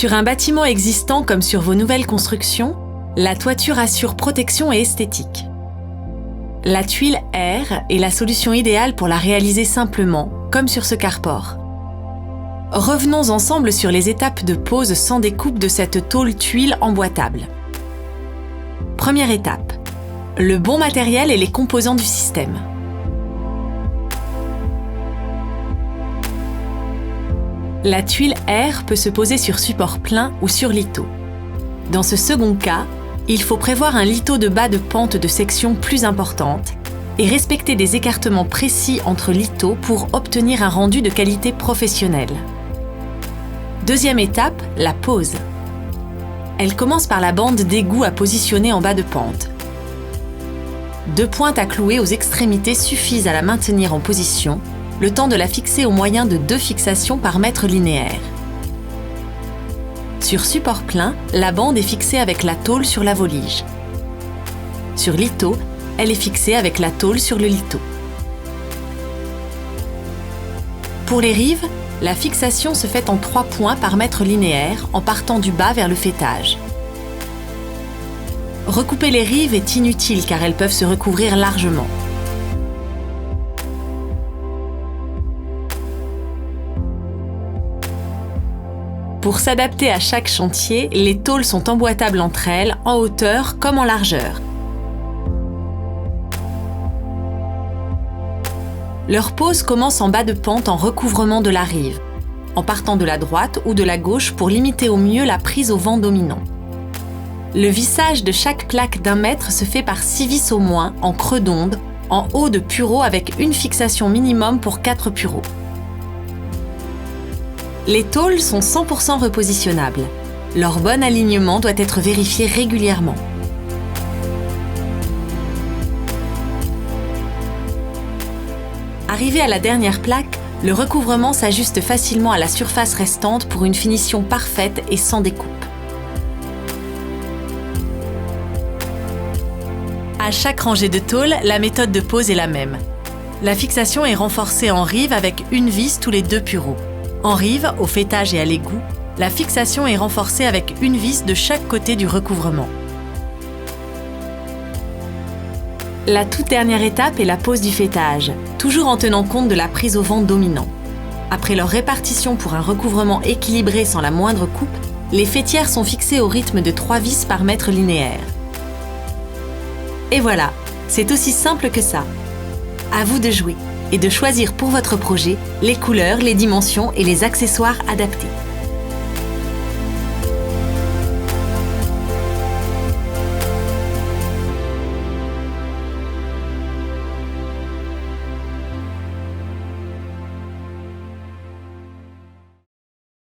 Sur un bâtiment existant comme sur vos nouvelles constructions, la toiture assure protection et esthétique. La tuile R est la solution idéale pour la réaliser simplement, comme sur ce carport. Revenons ensemble sur les étapes de pose sans découpe de cette tôle tuile emboîtable. Première étape, le bon matériel et les composants du système. La tuile R peut se poser sur support plein ou sur litho. Dans ce second cas, il faut prévoir un litho de bas de pente de section plus importante et respecter des écartements précis entre lithos pour obtenir un rendu de qualité professionnelle. Deuxième étape, la pose. Elle commence par la bande d'égout à positionner en bas de pente. 2 pointes à clouer aux extrémités suffisent à la maintenir en position, le temps de la fixer au moyen de 2 fixations par mètre linéaire. Sur support plein, la bande est fixée avec la tôle sur la volige. Sur litho, elle est fixée avec la tôle sur le litho. Pour les rives, la fixation se fait en 3 points par mètre linéaire en partant du bas vers le faîtage. Recouper les rives est inutile car elles peuvent se recouvrir largement. Pour s'adapter à chaque chantier, les tôles sont emboîtables entre elles, en hauteur comme en largeur. Leur pose commence en bas de pente en recouvrement de la rive, en partant de la droite ou de la gauche pour limiter au mieux la prise au vent dominant. Le vissage de chaque plaque d'1 mètre se fait par 6 vis au moins, en creux d'onde, en haut de pureaux avec une fixation minimum pour 4 pureaux. Les tôles sont 100% repositionnables. Leur bon alignement doit être vérifié régulièrement. Arrivé à la dernière plaque, le recouvrement s'ajuste facilement à la surface restante pour une finition parfaite et sans découpe. À chaque rangée de tôles, la méthode de pose est la même. La fixation est renforcée en rive avec une vis tous les 2 pureaux. En rive, au faîtage et à l'égout, la fixation est renforcée avec une vis de chaque côté du recouvrement. La toute dernière étape est la pose du faîtage, toujours en tenant compte de la prise au vent dominant. Après leur répartition pour un recouvrement équilibré sans la moindre coupe, les faîtières sont fixées au rythme de 3 vis par mètre linéaire. Et voilà, c'est aussi simple que ça. À vous de jouer et de choisir pour votre projet les couleurs, les dimensions et les accessoires adaptés.